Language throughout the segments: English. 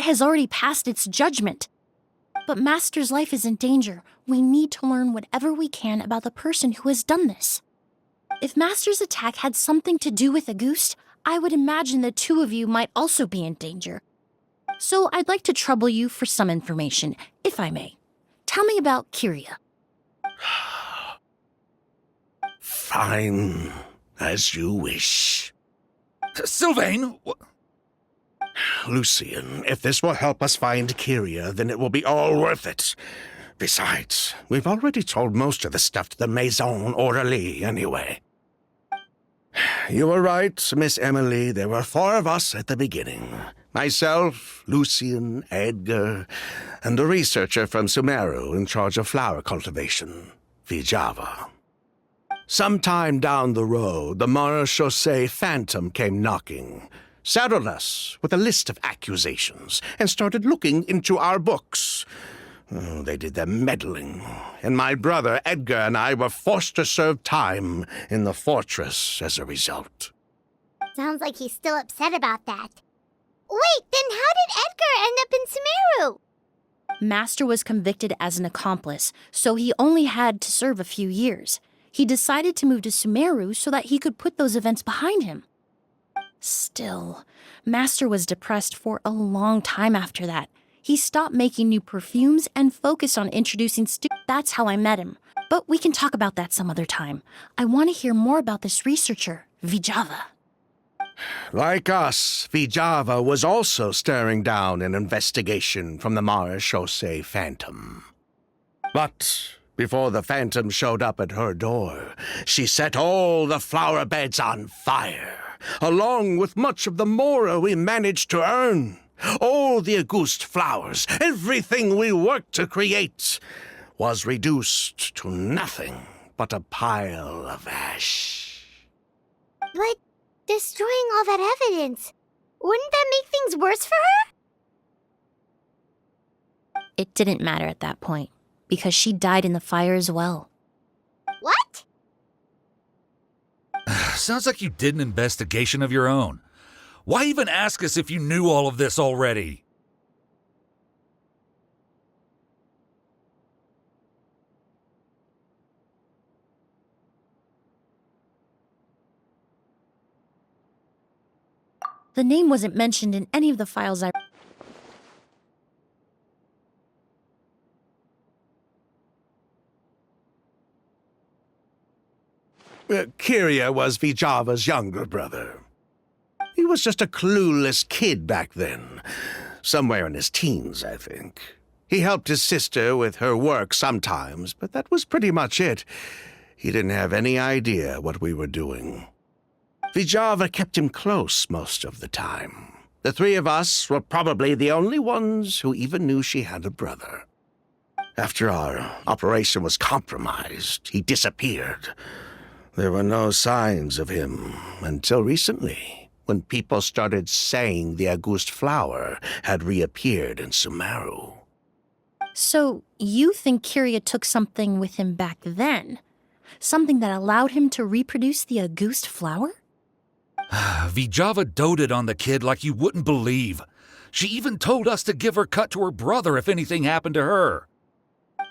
has already passed its judgment. But Master's life is in danger. We need to learn whatever we can about the person who has done this. If Master's attack had something to do with Auguste, I would imagine the two of you might also be in danger. So I'd like to trouble you for some information, if I may. Tell me about Kyria. Fine, as you wish. Sylvain! Lucian, if this will help us find Kyria, then it will be all worth it. Besides, we've already told most of the stuff to the Maison Orderly anyway. You were right, Miss Emily. There were 4 of us at the beginning. Myself, Lucian, Edgar, and the researcher from Sumeru in charge of flower cultivation, Vijava. Sometime down the road, the Marechaussee Phantom came knocking, saddled us with a list of accusations, and started looking into our books. Oh, they did their meddling, and my brother Edgar and I were forced to serve time in the fortress as a result. Sounds like he's still upset about that. Wait, then how did Edgar end up in Sumeru? Master was convicted as an accomplice, so he only had to serve a few years. He decided to move to Sumeru so that he could put those events behind him. Still, Master was depressed for a long time after that. He stopped making new perfumes and focused on introducing That's how I met him. But we can talk about that some other time. I want to hear more about this researcher, Vijava. Like us, Vijava was also staring down an investigation from the Marechaussee Phantom. But before the Phantom showed up at her door, she set all the flower beds on fire, along with much of the mora we managed to earn. All the Auguste flowers, everything we worked to create, was reduced to nothing but a pile of ash. But destroying all that evidence, wouldn't that make things worse for her? It didn't matter at that point, because she died in the fire as well. What? Sounds like you did an investigation of your own. Why even ask us if you knew all of this already? The name wasn't mentioned in any of the files I... Kyria was Vijava's younger brother. He was just a clueless kid back then. Somewhere in his teens, I think. He helped his sister with her work sometimes, but that was pretty much it. He didn't have any idea what we were doing. Vijava kept him close most of the time. The 3 of us were probably the only ones who even knew she had a brother. After our operation was compromised, he disappeared. There were no signs of him until recently, when people started saying the Auguste flower had reappeared in Sumeru. So, you think Kyria took something with him back then? Something that allowed him to reproduce the Auguste flower? Vijava doted on the kid like you wouldn't believe. She even told us to give her cut to her brother if anything happened to her.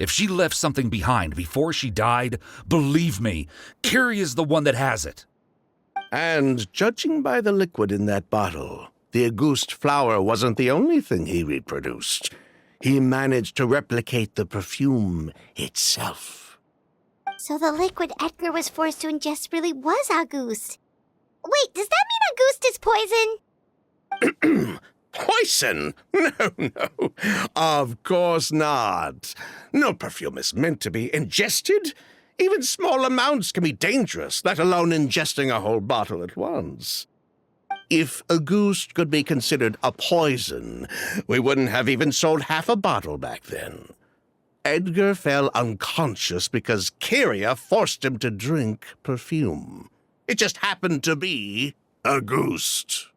If she left something behind before she died, believe me, Kyria's the one that has it. And judging by the liquid in that bottle, the Auguste flower wasn't the only thing he reproduced. He managed to replicate the perfume itself. So the liquid Edgar was forced to ingest really was Auguste. Wait, does that mean Auguste is poison? Poison? No. Of course not. No perfume is meant to be ingested. Even small amounts can be dangerous, let alone ingesting a whole bottle at once. If Auguste could be considered a poison, we wouldn't have even sold half a bottle back then. Edgar fell unconscious because Kyria forced him to drink perfume. It just happened to be Auguste.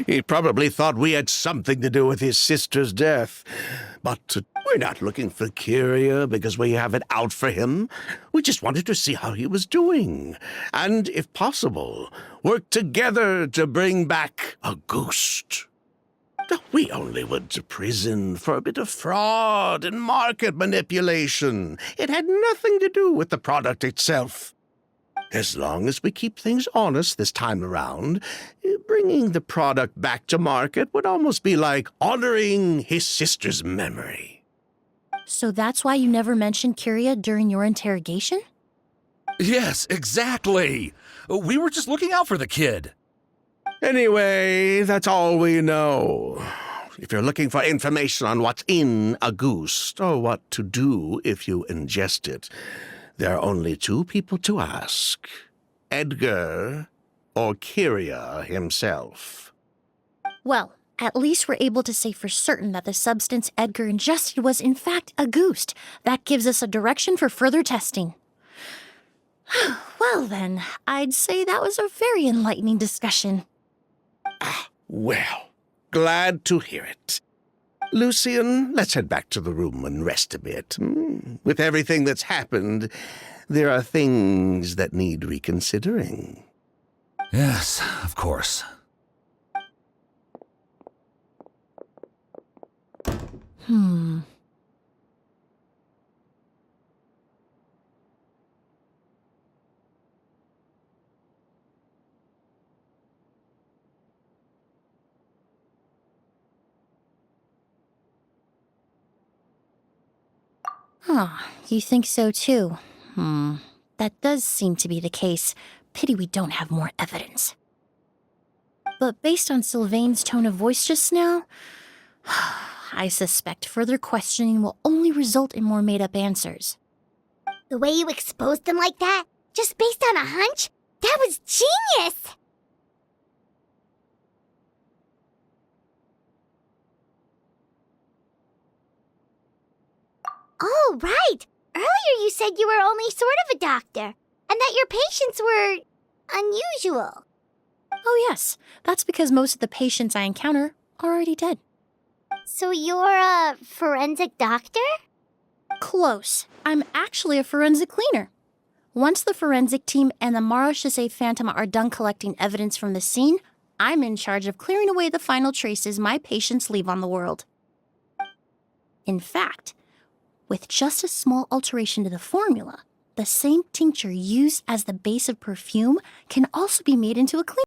He probably thought we had something to do with his sister's death. But we're not looking for Kyria because we have it out for him. We just wanted to see how he was doing. And, if possible, work together to bring back a ghost. We only went to prison for a bit of fraud and market manipulation. It had nothing to do with the product itself. As long as we keep things honest this time around, bringing the product back to market would almost be like honoring his sister's memory. So that's why you never mentioned Kyria during your interrogation? Yes, exactly. We were just looking out for the kid. Anyway, that's all we know. If you're looking for information on what's in a goose, or what to do if you ingest it, there are only two people to ask: Edgar or Kyria himself. Well, at least we're able to say for certain that the substance Edgar ingested was in fact a goose. That gives us a direction for further testing. Well then, I'd say that was a very enlightening discussion. Well, glad to hear it. Lucian, let's head back to the room and rest a bit. With everything that's happened, there are things that need reconsidering. Yes, of course. You think so too? That does seem to be the case. Pity we don't have more evidence. But based on Sylvain's tone of voice just now, I suspect further questioning will only result in more made-up answers. The way you exposed them like that, just based on a hunch, that was genius! Oh, right! Earlier you said you were only sort of a doctor, and that your patients were unusual. Oh yes, that's because most of the patients I encounter are already dead. So you're a forensic doctor? Close. I'm actually a forensic cleaner. Once the forensic team and the Marachese Phantom are done collecting evidence from the scene, I'm in charge of clearing away the final traces my patients leave on the world. In fact, with just a small alteration to the formula, the same tincture used as the base of perfume can also be made into a cleaner.